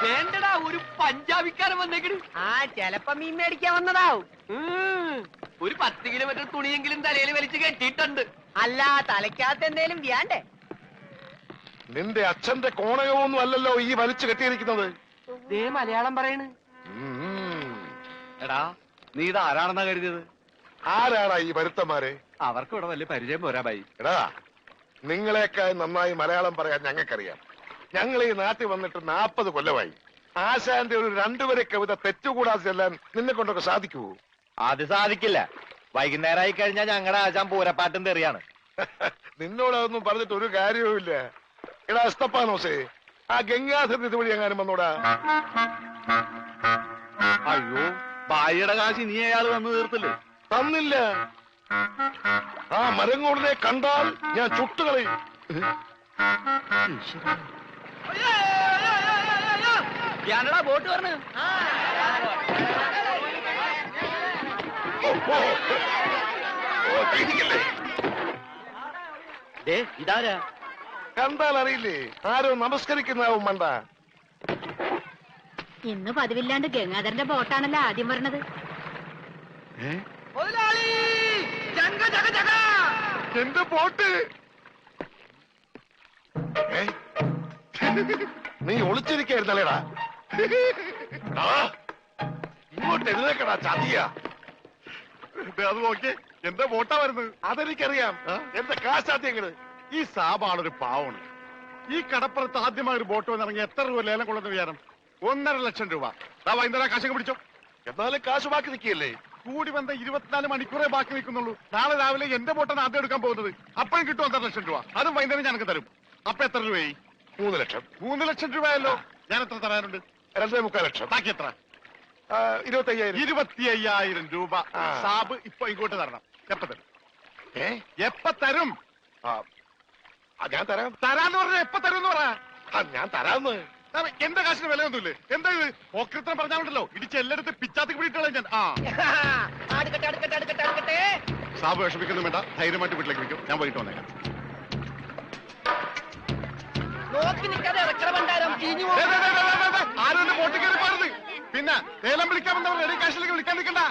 വേണ്ടടാ, ഒരു പഞ്ചാബിക്കാരൻ വന്നേക്കണ്. ചെലപ്പോ മീൻ മേടിക്കാൻ വന്നതാവും. ഒരു 10 കിലോമീറ്റർ തുണിയെങ്കിലും തലയിൽ വലിച്ചു കെട്ടിയിട്ടുണ്ട്. അല്ല, തലയ്ക്കകത്ത് എന്തേലും വ്യാണ്ടേ? നിന്റെ അച്ഛന്റെ കോണകമൊന്നും അല്ലല്ലോ ഈ വലിച്ചു കെട്ടിയിരിക്കുന്നത്. ദേ മലയാളം പറയണ്. എടാ, നീ ഇത് ആരാണെന്നാ കരുതിയത്? ആരാടാ ഈ വരുത്തന്മാരെ? അവർക്ക് ഇവിടെ വലിയ പരിചയം പോരാ ബൈ. എടാ, നിങ്ങളെക്കാൾ നന്നായി മലയാളം പറയാൻ ഞങ്ങൾക്കറിയാം. ഞങ്ങൾ ഈ നാട്ടിൽ വന്നിട്ട് 40 കൊല്ലമായി. ആശാന്റെ ഒരു 2 വരെ കവിത തെറ്റുകൂടാതെ ചെല്ലാൻ നിന്നെ കൊണ്ടൊക്കെ സാധിക്കുവോ? അത് സാധിക്കില്ല. വൈകുന്നേരമായി കഴിഞ്ഞാൽ ഞങ്ങളുടെ ആശാൻ പൂരപ്പാട്ടും തെറിയാണ്. നിന്നോടതൊന്നും പറഞ്ഞിട്ട് ഒരു കാര്യവുമില്ല. എടാ എസ്തപ്പാനോസേ, ആ ഗംഗാധരൻ ഇതുവഴി എങ്ങാനും വന്നോടാ. അയ്യോ, ബായിയുടെ കാശ് നീ അയാൾ വന്ന് തീർത്തില്ലേ? തന്നില്ല. ആ മരങ്ങോടിനെ കണ്ടാൽ ഞാൻ ചുട്ടുകളയും. ഞാനടാ ബോട്ട് പറഞ്ഞു. ഇതാരാ? കണ്ടാൽ അറിയില്ലേ? ആരോ നമസ്കരിക്കുന്നാവും മണ്ട. ഇന്ന് പതിവില്ലാണ്ട് ഗംഗാധരന്റെ ബോട്ടാണല്ലോ ആദ്യം പറഞ്ഞത്. എന്റെ ബോട്ട്! നീ ഒളിച്ചിരിക്കായിരുന്നല്ലേടാ? ഇങ്ങോട്ട് എഴുന്നേക്കടാ ചതിയ. അത് നോക്കി, എന്റെ ബോട്ടാ വരുന്നത്. അതെനിക്കറിയാം. എന്റെ കാശാദ്യങ്ങള്. ഈ സാബാണൊരു പാവണ്. ഈ കടപ്പുറത്ത് ആദ്യമായി ഒരു ബോട്ട് വന്നിറങ്ങി എത്ര രൂപ ലേലം കൊള്ളുന്ന വിചാരം? 1.5 ലക്ഷം രൂപ. വൈകുന്നേരം കാശൊക്കെ പിടിച്ചോ. എന്നാലും കാശ് ബാക്കി നിൽക്കിയല്ലേ? കൂടി വന്ന 24 മണിക്കൂറേ ബാക്കി നിൽക്കുന്നുള്ളൂ. നാളെ രാവിലെ എന്റെ ബോട്ടാണ് ആദ്യം എടുക്കാൻ പോകുന്നത്. അപ്പോഴും കിട്ടും 1.5 ലക്ഷം രൂപ. അതും വൈകുന്നേരം ഞങ്ങൾക്ക് തരും. അപ്പൊ എത്ര രൂപയായി? 3 ലക്ഷം. 3 ലക്ഷം രൂപയല്ലോ. ഞാൻ എത്ര തരാനുണ്ട്? 2.25 ലക്ഷം. ബാക്കി എത്ര? 25,000. 25,000 രൂപ സാബ് ഇപ്പൊ ഇങ്ങോട്ട് തരണം. എപ്പ തരും? എപ്പ തരും? ഞാൻ തരാം. തരാന്ന് പറഞ്ഞ എപ്പ തരും എന്ന് പറ. ഞാൻ തരാന്ന്. എന്റെ കാശിന് വിലയൊന്നുമില്ലേ? എന്താ ഇത് ഓക്രിത്രം പറഞ്ഞാലുണ്ടല്ലോ, ഇടിച്ച് എല്ലായിടത്തും പിച്ചാത്തി പിടിയിട്ടുള്ള ഞാൻ. സാബ് വിഷമിക്കൊന്നും വേണ്ട, ധൈര്യമായിട്ട് വീട്ടിലേക്ക് വിളിക്കും. ഞാൻ വൈകിട്ട് വന്നേക്കാം. ആരും എന്റെ ബോട്ടിൽ കയറി പാടുന്നത്. പിന്നെ ലേലം വിളിക്കാമെന്നവർ റെഡി കാശിലേക്ക് വിളിക്കാൻ നിൽക്കണ്ട.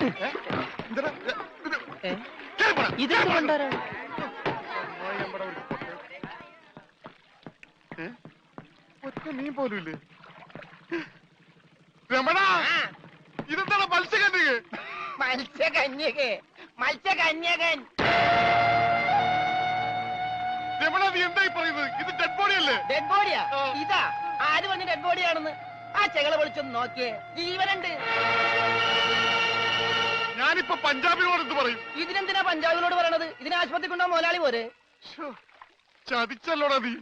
ഒറ്റ മീൻ പോലും ഇല്ലേ? രമണ, ഇതെന്താണ് മത്സ്യകന്യക? മത്സ്യകന്യകൻ. രമണ, നീ എന്തായി പറയുന്നത്? ഇത് ഡെഡ് ബോഡി അല്ലേ? ഡെഡ് ബോഡിയാ? ഇതാ ആര് പറഞ്ഞ ഡെഡ് ബോഡിയാണെന്ന്? ആ ചെകളെ വിളിച്ചൊന്ന് നോക്കിയേ, ജീവനുണ്ട്. ഞാനിപ്പോ പഞ്ചാബിനോട് എന്ത് പറയും? ഇതിനെന്തിനാ പഞ്ചാബിനോട് പറയണത്? ഇതിന് ആശുപത്രി കൊണ്ടോ മുതലാളി പോരെ? ചതിച്ചല്ലോടാ നീ.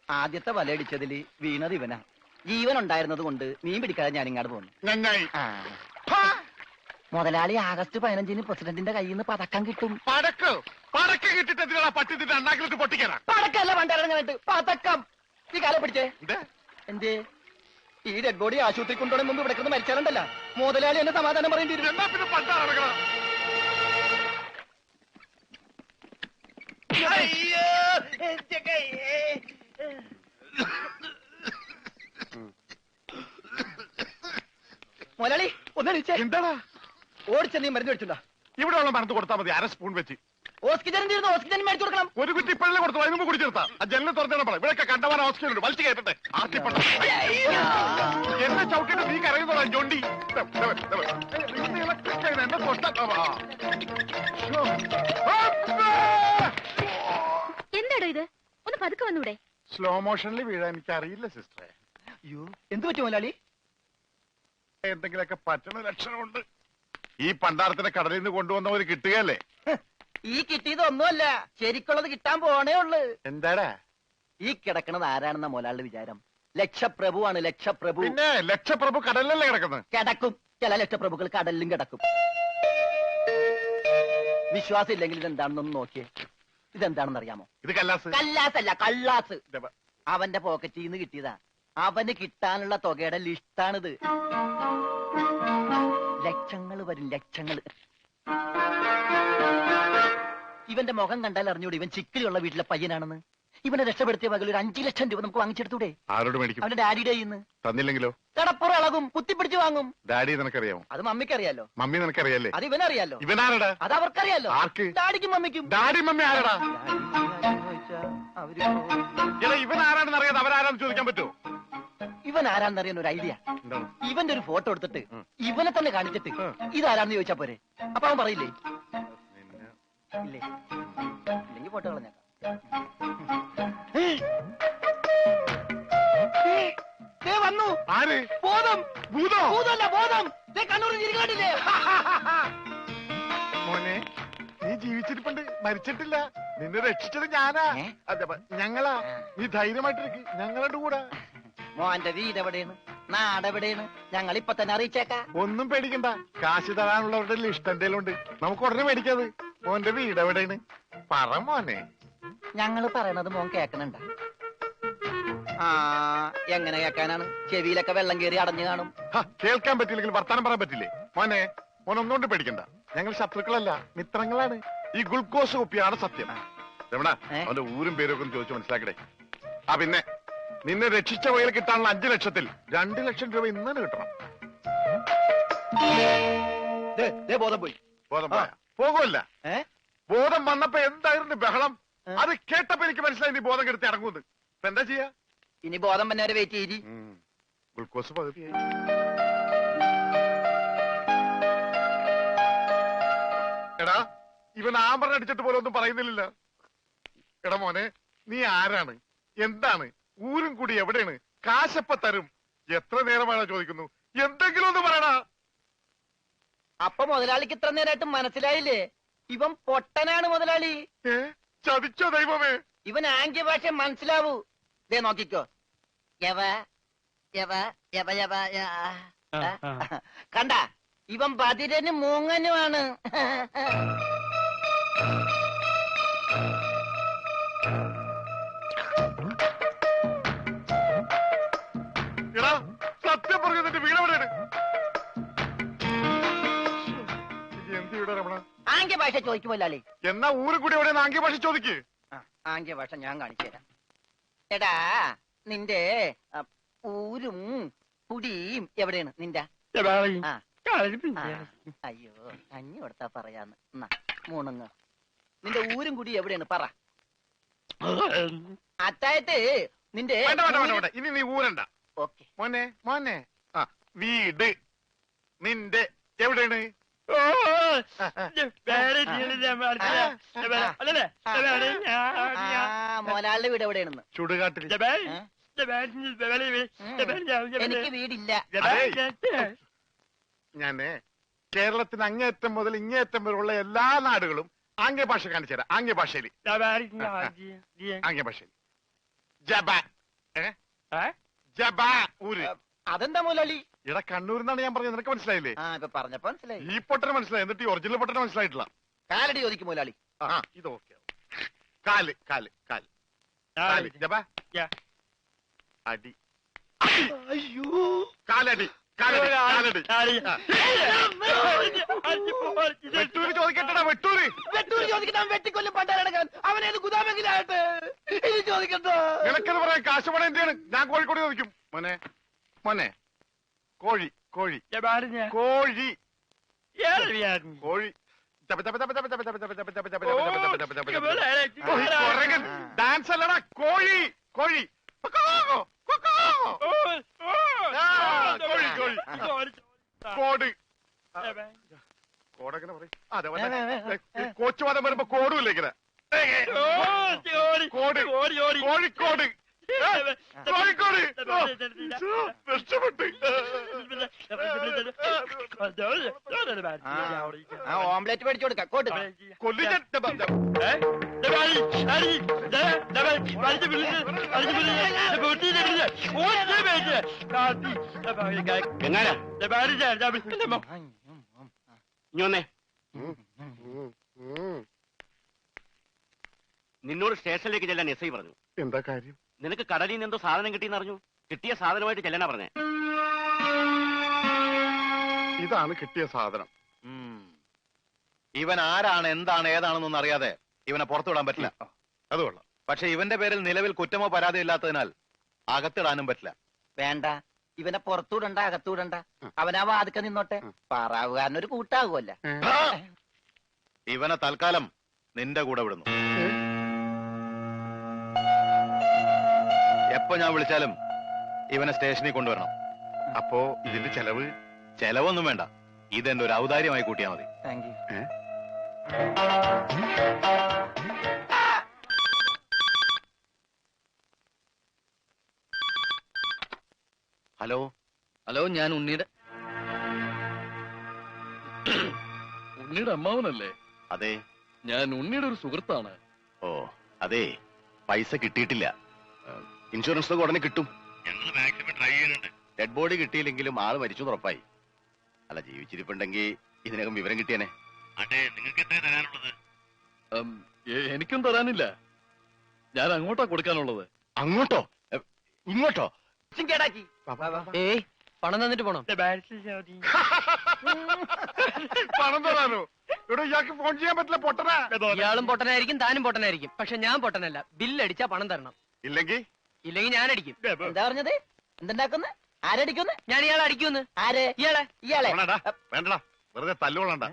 ആദ്യത്തെ വലയടിച്ചതിൽ വീണത് ഇവനാ. ജീവൻ ഉണ്ടായിരുന്നത് കൊണ്ട് മീൻ പിടിക്കാതെ ഞാൻ ഇങ്ങോട്ട് പോന്നു. നന്നായി. മുതലാളി ആഗസ്റ്റ് 15-ന് പ്രസിഡന്റിന്റെ കയ്യിൽ നിന്ന് പതക്കം കിട്ടും. പടക്കം കിട്ടിട്ട് എന്തിനാ പട്ടി നിന്റെ അണ്ണാക്കിലിട്ട് പൊട്ടിക്കാനാ? പടക്കല്ല പണ്ടിറങ്ങിട്ട് പതക്കം. ഈ കാലം പിടിച്ചേ. എന്തേ ഈ ഡെഡ് ബോഡി ആശുപത്രി കൊണ്ടുപോകണം മുമ്പ് ഇവിടെ കിടന്ന് മരിച്ചാലുണ്ടല്ല, മുതലാളി എന്നെ സമാധാനം പറയേണ്ടി വരും. എന്നാ പിന്നെ പണ്ടാ നടക്കണം. മുതലാളി ഒന്ന് എന്താടാ ഓടിച്ച നീ മരുന്ന് മേടിച്ചുണ്ടാ? ഇവിടെ ഉള്ള മരുന്ന് കൊടുത്താൽ മതി. 1/2 സ്പൂൺ വെച്ച്. ഓക്സിജൻ തീർന്നു, ഓക്സിജൻ മേടിച്ചു കൊടുക്കണം. ഒരു കുറ്റി ഇപ്പോഴല്ലേ കൊടുത്തു, അതിന് മുമ്പ് കുടിച്ചെടുത്താ. ആ ജനലിൽ തുറന്നിടാൻ പറ. ഇവിടെയൊക്കെ കണ്ടവാൻ ഓക്സിജൻ ഉണ്ട്. വലിച്ചു കയറ്റട്ടെ. ആർത്തിപ്പണ്ട എന്നെ ചവിട്ടിട്ട് നീ കരയുന്നതാ ജോണ്ടി. എന്നെ തൊട്ട എന്താടോ ഇത്? ഒന്ന് പതുക്കെ വന്നൂടെ? സ്ലോ മോഷനിൽ വീഴാൻ എനിക്ക് അറിയില്ല സിസ്റ്ററെ. അയ്യോ, എന്ത് പറ്റും മുതലാളി? എന്തെങ്കിലുമൊക്കെ പറ്റണ ലക്ഷണമുണ്ട്. ഈ പണ്ടാരത്തിനെ കടലിൽ നിന്ന് കൊണ്ടുവന്നവര് കിട്ടുകയല്ലേ? ഈ കിട്ടിയതൊന്നുമല്ല, ശരിക്കുള്ളത് കിട്ടാൻ പോണേ ഉള്ളു. എന്താടാ ഈ കിടക്കണത് ആരാണെന്ന മുതലാളിയുടെ വിചാരം? ലക്ഷപ്രഭുവാണ്, ലക്ഷപ്രഭു. പിന്നെ ലക്ഷപ്രഭു കടലിലല്ലേ കിടക്കുന്നത്? കിടക്കും. ചില ലക്ഷപ്രഭുക്കൾ കടലിലും കിടക്കും. വിശ്വാസം ഇല്ലെങ്കിൽ ഇതെന്താണെന്നൊന്ന് നോക്കിയേ. ഇതെന്താണെന്ന് അറിയാമോ? ഇത് കല്ലാസ്. കല്ലാസല്ല, കള്ളാസ്. അവന്റെ പോക്കറ്റിൽ നിന്ന് കിട്ടിയതാ. അവന് കിട്ടാനുള്ള തുകയുടെ ലിസ്റ്റാണിത്. ലക്ഷങ്ങൾ വരും, ലക്ഷങ്ങൾ. ഇവന്റെ മുഖം കണ്ടാൽ അറിഞ്ഞൂടെ ഇവൻ ചിക്കിലുള്ള വീട്ടിലെ പയ്യനാണെന്ന്? ഇവനെ രക്ഷപ്പെടുത്തിയ പകൽ ഒരു 5 ലക്ഷം രൂപ നമുക്ക് വാങ്ങിച്ചെടുത്തൂടെ? ആരോട് മേടിക്കും? അവന്റെ ഡാഡിയുടെ ഇന്ന് തന്നില്ലെങ്കിലോ? കടപ്പുറം ഇളകും, കുത്തിപ്പിടിച്ച് വാങ്ങും. ഡാഡി നിനക്കറിയാമോ? അത് മമ്മിക്കറിയാലോ. മമ്മി നിനക്കറിയാലേ? അത് ഇവനറിയാലോ. ഇവനാരടാ? അത് അവർക്കറിയാലോ. ആർക്ക്? ഡാഡിക്കും മമ്മിക്കും. ഡാഡി മമ്മി ആരടാ? അവര് ഇവൻ ആരാണെന്ന് അറിയാതെ അവരാരാന്ന് ചോദിക്കാൻ പറ്റുമോ? ഇവൻ ആരാന്നറിയാൻ ഒരു ഐഡിയ. എന്താണ്? ഇവന്റെ ഒരു ഫോട്ടോ എടുത്തിട്ട് ഇവനെ തന്നെ കാണിച്ചിട്ട് ഇതാരാന്ന് ചോദിച്ചാ പോരെ? അപ്പൊ അവൻ പറയില്ലേ? ഇല്ലേ? ഇല്ലെങ്കിൽ ഫോട്ടോ കളഞ്ഞേക്കാം. വന്നു. ആര്? ബോധം. ഭൂതോ? ഭൂതമല്ല, ബോധം. കണ്ണൂരിൽ ചിരിക്കാണ്ടില്ലേ? മോനെ, നീ ജീവിച്ചിരിപ്പുണ്ട്, മരിച്ചിട്ടില്ല. നിന്നെ രക്ഷിച്ചത് ഞാനാ. അതെ, ഞങ്ങളാ. നീ ധൈര്യമായിട്ടിരിക്ക്, ഞങ്ങളുടെ കൂടെ. മോന്റെ വീട് എവിടെയാണ്? നാടെവിടെയാണ്? ഞങ്ങൾ ഇപ്പൊ തന്നെ അറിയിച്ചേക്കാം. ഒന്നും പേടിക്കണ്ട, കാശ് തരാനുള്ളവരുടെ ലിസ്റ്റ് എന്തേലും ഉണ്ട്. നമുക്ക് ഉടനെ മേടിക്കാത്. മോന്റെ വീട് എവിടെയാണ്? പറ മോനെ. ഞങ്ങൾ പറയണത് മോൻ കേക്കണുണ്ട? ആ, എങ്ങനെ കേക്കാനാണ്? ചെവിയിലൊക്കെ വെള്ളം കയറി അടഞ്ഞു കാണും. കേൾക്കാൻ പറ്റില്ലെങ്കിൽ വർത്താനം പറയാൻ പറ്റില്ലേ? മോനെ, മോനൊന്നുകൊണ്ട് പേടിക്കണ്ട. ഞങ്ങൾ ശത്രുക്കളല്ല, മിത്രങ്ങളാണ്. ഈ ഗ്ലൂക്കോസ് കുപ്പിയാണ് സത്യം. രമണ, അവന്റെ ഊരും പേരും ഒക്കെ ഒന്ന് ചോദിച്ചു മനസ്സിലാക്കടേ. ആ, പിന്നെ നിന്നെ രക്ഷിച്ച വകയിൽ കിട്ടാനുള്ള 5 ലക്ഷത്തിൽ 2 ലക്ഷം രൂപ ഇന്ന് തന്നെ കിട്ടണം. ബോധം പോയി. ബോധം പോയ പോകുമല്ല. ബോധം വന്നപ്പോ എന്തായിരുന്നു ബഹളം? അത് കേട്ടപ്പോ എനിക്ക് മനസ്സിലായി നീ ബോധം കെടുത്തി ഇറങ്ങുന്നത്. ഇപ്പൊ എന്താ ചെയ്യാ? ഇനി ബോധം വന്നെ വരെ വെയിറ്റ് ചെയ്തി. ഗ്ലൂക്കോസ് പകുതിയായി. എടാ, ഇവൻ ആമ്പറ അടിച്ചിട്ട് പോലെ ഒന്നും പറയുന്നില്ല. എടാ മോനെ, നീ ആരാണ്? എന്താണ്? ഊരും കൂടി എവിടെയാണ്? കാശപ്പ തരും. എത്ര നേരമാണ് ചോദിക്കുന്നു? എന്തെങ്കിലും ഒന്ന് പറയടാ. അപ്പൊ മുതലാളിക്ക് ഇത്ര നേരമായിട്ട് മനസ്സിലായില്ലേ? ഇവൻ പൊട്ടനാണ് മുതലാളി. ചതിച്ചോ ദൈവമേ? ഇവൻ ആംഗ്യ ഭാഷ മനസ്സിലാവൂ. ദേ നോക്കിക്കോ. യവ യവ യവ യവ കണ്ട, ഇവൻ ബദിരനും മൂങ്ങനുമാണ്. എടാ, സത്യം പറഞ്ഞു, നിന്റെ വീട് എവിടെയാണ്? എന്ത് വീടാ രമണ? ആംഗ്യ ഭാഷ ചോദിക്കും മുതലാളി. എന്നാ ഊരും കൂടി എവിടെയാണ് ആംഗ്യ ഭാഷ ചോദിക്ക്. ആംഗ്യ ഭാഷ ഞാൻ കാണിച്ചു തരാം. എടാ, നിന്റെ ഊരും കുടിയും എവിടെയാണ് നിന്റെ? അയ്യോ, കഞ്ഞി കൊടുത്താ പറയാന്ന്. മൂണുങ്ങ. നിന്റെ ഊരും കുടി എവിടെയാണ് പറ. അത്തായത് നിന്റെ ഇനി നീ ഊരണ്ട. ഓക്കെ മോനെ, മോനെ, വീട് നിന്റെ എവിടെയാണ്? മോലാളുടെ വീട് എവിടെയാണെന്ന്? ചുടുകാട്ടിൽ. എനിക്ക് വീടില്ല. ഞാന് കേരളത്തിന് അങ്ങേയറ്റം മുതൽ ഇങ്ങേയറ്റം വരെയുള്ള എല്ലാ നാടുകളും ആംഗ്യ ഭാഷ കാണിച്ചു തരാം. ആംഗ്യ ഭാഷയിൽ ആംഗ്യ ഭാഷയിൽ ജബ ജബ ഊര്. അതെന്താ മുതലാളി? ഇവിടെ കണ്ണൂരിന്നാണ് ഞാൻ പറഞ്ഞത്. നിനക്ക് മനസ്സിലായില്ലേ? ഇപ്പൊ പറഞ്ഞപ്പോ മനസ്സിലായി. ഈ പൊട്ടന് മനസ്സിലായി, എന്നിട്ട് ഈ ഒറിജിനൽ പൊട്ടന് മനസ്സിലായിട്ടില്ല. കാലടി ചോദിക്കും മുതലാളി. ഇത് ഓക്കെ. കാല് കാല് കാല് കാല് ജബ അടി. അയ്യോ, കാലടി കാലടി കാലടി. വെട്ടൂര് ചോദിക്കട്ടെടാ, വെട്ടൂര്. വെട്ടൂര് ചോദിക്കണം. വെട്ടിക്കൊല്ലും പണ്ടാരടക്കാൻ അവനേത് ഗുദാമെങ്കിലാകട്ടെ. ഇത് ചോദിക്കട്ടോ. നിനക്കെന്ന് പറയാൻ കാശ് പണം എന്തിനാണ്? ഞാൻ കോഴിക്കോട് ചോദിക്കും. മോനെ, മോനെ, കോഴി കോഴി കോഴി കോഴി ഡാൻസ് അല്ലടാ, കോഴി കോഴി കോഴി കോഴി കോട് കോടെങ്ങനെ പറയും? അതെ, കോച്ചുവാദം വരുമ്പോ കോടുമില്ല ഇങ്ങനെ. കോട് കോഴിക്കോട് കോഴിക്കോട് രക്ഷപ്പെട്ട്. ഓംലെറ്റ് മേടിച്ചു കൊടുക്കാം. കോട്ട് കൊല്ലിച്ച നിന്നോട് സ്റ്റേഷനിലേക്ക് ചെല്ലാൻ എസ് ഐ പറഞ്ഞു. എന്താ കാര്യം? നിനക്ക് കടലിൽ നിന്ന് എന്തോ സാധനം കിട്ടിയെന്ന് അറിഞ്ഞു. കിട്ടിയ സാധനമായിട്ട് ചെല്ലാനാ പറഞ്ഞേ. ഇതാണ് കിട്ടിയ സാധനം. ഇവൻ ആരാണ്, എന്താണ്, ഏതാണെന്നൊന്നും അറിയാതെ ഇവനെ പുറത്തു വിടാൻ പറ്റില്ല. അത് കൊള്ളാം. പക്ഷെ ഇവന്റെ പേരിൽ നിലവിൽ കുറ്റമോ പരാതിയോ ഇല്ലാത്തതിനാൽ അകത്തിടാനും പറ്റില്ല. വേണ്ട, ഇവനെ പുറത്തൂടണ്ട, അകത്തൂടണ്ട. അവനാ വാതുക്ക നിന്നോട്ടെ. പാറാവുകാരനൊരു കൂട്ടാകുമല്ല. ഇവനെ തൽക്കാലം നിന്റെ കൂടെ വിടുന്നു. എപ്പോ ഞാൻ വിളിച്ചാലും ഇവനെ സ്റ്റേഷനിൽ കൊണ്ടുവരണം. അപ്പോ ഇതിന്റെ ചെലവ്? ചെലവൊന്നും വേണ്ട, ഇതെന്റെ ഒരു ഔദാര്യമായി കൂട്ടിയാ മതി. Thank you. ഹലോ ഹലോ, ഞാൻ ഉണ്ണിയുടെ അമ്മാവനല്ലേ? അതെ. ഞാൻ ഉണ്ണിയുടെ ഒരു സുഹൃത്താണ്. ഓ അതെ, പൈസ കിട്ടിയിട്ടില്ല. ഇൻഷുറൻസ് തുക ഉടനെ കിട്ടും. ഞങ്ങൾ മാക്സിമം ട്രൈ ചെയ്യുന്നുണ്ട്. ഡെഡ് ബോഡി കിട്ടിയില്ലെങ്കിലും ആള് മരിച്ചു ഉറപ്പായി. അല്ല, ജീവിച്ചിരിപ്പുണ്ടെങ്കിൽ ഇതിനകം വിവരം കിട്ടിയനെ. അതെ, നിങ്ങൾക്ക് എത്ര തരാനുള്ളത്? എനിക്കും തരാനില്ല. ഞാൻ അങ്ങോട്ടാ കൊടുക്കാനുള്ളത്. അങ്ങോട്ടോ ഇങ്ങോട്ടോ? കേടാക്കി. ഏയ്, പണം തന്നിട്ട് പോണം. പണം തരാനോ? ഇവിടെ ഇയാൾക്ക് ഫോൺ ചെയ്യാൻ പറ്റില്ല, പൊട്ടനാ. ഇയാളും പൊട്ടനായിരിക്കും, താനും പൊട്ടനായിരിക്കും. പക്ഷെ ഞാൻ പൊട്ടനല്ല. ബില്ലടിച്ചാ പണം തരണം. ഇല്ലെങ്കിൽ ഇല്ലെങ്കിൽ ഞാൻ അടിക്കും. എന്താ പറഞ്ഞത്? എന്തുണ്ടാക്കുന്നു? ആരടിക്കുന്നു? ഞാൻ ഇയാളെ അടിക്കുമെന്ന്. ആര്? ഇയാളെ. ഇയാളെ? വേണ്ടടാ, വേണ്ടടാ, വെറുതെ തല്ലുകൊള്ളണ്ട.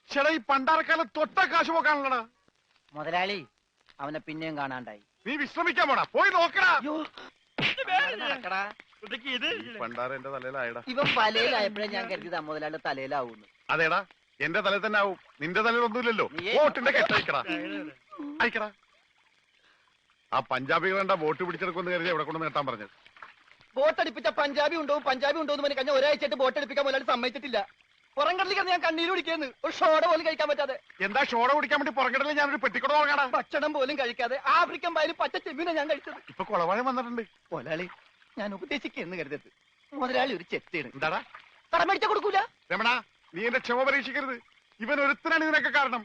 ചേട്ടാ, ഈ പണ്ടാരക്കാലം തൊട്ട കാശ് പോക്കാണല്ലടാ. മുതലാളി, അവനെ പിന്നെയും കാണാണ്ടായി. നീ വിശ്രമിക്കാൻ പോടാ, പോയി നോക്കടാ. നടക്കടാ. ഈ പണ്ടാര എന്റെ തലയിലായടാ. ഇവൻ വലയിലായപ്പോഴേ ഞാൻ കരുതിയത് മുതലാളിയുടെ തലയിലാവൂന്ന്. അതേടാ, എന്റെ തലയിൽ തന്നെ ആവും. നിന്റെ തലയിൽ ഒന്നുമില്ലല്ലോ. വോട്ടിന്റെ കെട്ടയക്കടാ, അയക്കടാ. ആ പഞ്ചാബികൾ എന്താ വോട്ട് പിടിച്ചെടുക്കുമെന്ന് കരുതി എവിടെ കൊണ്ട് നേട്ടാൻ പറഞ്ഞത്? ബോട്ടടിപ്പിച്ച പഞ്ചാബി ഉണ്ടോ എന്ന് പറഞ്ഞ് കഴിഞ്ഞ ഒരാഴ്ചയായിട്ട് ബോട്ടടിപ്പിക്കാൻ മുതലാളി സമ്മതിച്ചിട്ടില്ല. പുറം കടലിൽ ഞാൻ കണ്ണീര് കുടിക്കുന്നു. ഒരു ഷോട പോലും കഴിക്കാൻ പറ്റാതെ. എന്താ ഷോട കുടിക്കാൻ വേണ്ടി പുറകിടല് ഞാനൊരു പെട്ടിക്കുട തുടങ്ങാടാ. ഭക്ഷണം പോലും കഴിക്കാതെ ആഫ്രിക്കൻ പായലും പച്ച ചെമ്മീനെ ഞാൻ കഴിച്ചത്. ഇപ്പൊ കൊളവാഴം വന്നിട്ടുണ്ട്. മുതലാളി, ഞാൻ ഉപദേശിക്കുന്നു കരുതരുത്. മുതലാളി ഒരു ചെത്തിയാണ്. എന്താടാ? കടം മേടിച്ച കൊടുക്കൂല. രമണ, നീ എന്റെ ക്ഷമ പരീക്ഷിക്കരുത്. ഇവൻ ഒരുത്തനാണ് ഇതിനൊക്കെ കാരണം.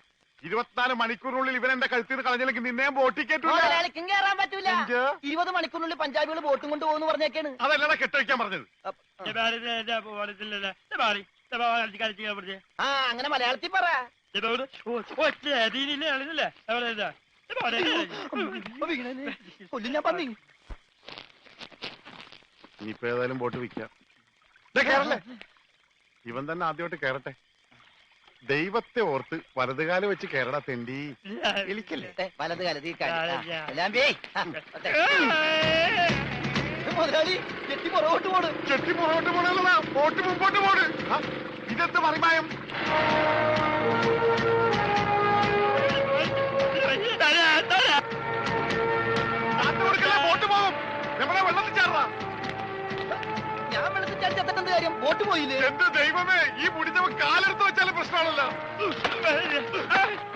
24 മണിക്കൂറിനുള്ളിൽ ഇവൻ എന്റെ കഴുത്തിൽ നിന്ന് കളഞ്ഞില്ലെങ്കിൽ നിന്നെ ബോട്ടിൽ കേട്ടൂല. മുതലാളിക്കും കയറാൻ പറ്റൂല. എന്ത്? 20 മണിക്കൂറിനുള്ളിൽ പഞ്ചാബികൾ ബോട്ടും കൊണ്ട് പോകുന്നു പറഞ്ഞേക്കാണ്. അതല്ലടാ കെട്ടഴിക്കാൻ പറഞ്ഞത്. ആ, അങ്ങനെ മലയാളത്തിൽ പറ. കൊല്ലും ഞാൻ പന്നി. ഇനിയിപ്പോ ഏതായാലും ബോട്ട് വിൽക്കാം. കേറല്ലേ, ഇവൻ തന്നെ ആദ്യമായിട്ട് കേറട്ടെ. ദൈവത്തെ ഓർത്ത് വലതുകാലം വെച്ച് കേരള തെണ്ടി. എലിക്കല്ലേ വലത് കാലത്ത് ഈ മുതലാളി ചെട്ടി പുറകോട്ട് പോണ്. ചെട്ടി പുറകോട്ട് പോണല്ലടാ, ബോട്ട് മുമ്പോട്ട് പോണ്. ഇതെന്ത് മറിമായം? ബോട്ട് പോകും. നമ്മളെ വെള്ളത്തിൽ ചേർന്നാ. ഞാൻ വെള്ളത്തിൽ ചാടിച്ചെത്തേണ്ട കാര്യം, ബോട്ട് പോയില്ലേ? എന്ത് ദൈവമേ, ഈ മുടിഞ്ഞവൻ കാലെടുത്ത് വെച്ചാലും പ്രശ്നമാണല്ലോ.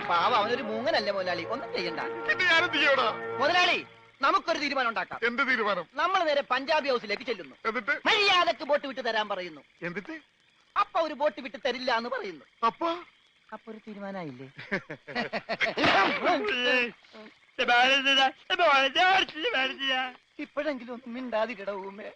പാവ, അവനൊരു മൂങ്ങനല്ലേ മുതലാളി, ഒന്നും ചെയ്യണ്ട. പിന്നെ ഞാനും ചെയ്യടാ. മുതലാളി, നമുക്കൊരു തീരുമാനം ഉണ്ടാക്കാം. എന്ത് തീരുമാനം? നമ്മൾ നേരെ പഞ്ചാബി ഹൗസിലേക്ക് ചെല്ലുന്നു. എന്നിട്ട് മര്യാദക്ക് ബോട്ട് വിട്ട് തരാൻ പറയുന്നു. എന്നിട്ട് അപ്പൊ ഒരു ബോട്ട് വിട്ട് തരില്ല എന്ന് പറയുന്നു. അപ്പൊ ഒരു തീരുമാനമായില്ലേ? ഇപ്പോഴെങ്കിലും ഒന്നും മിണ്ടാതിരിട ഊമേ.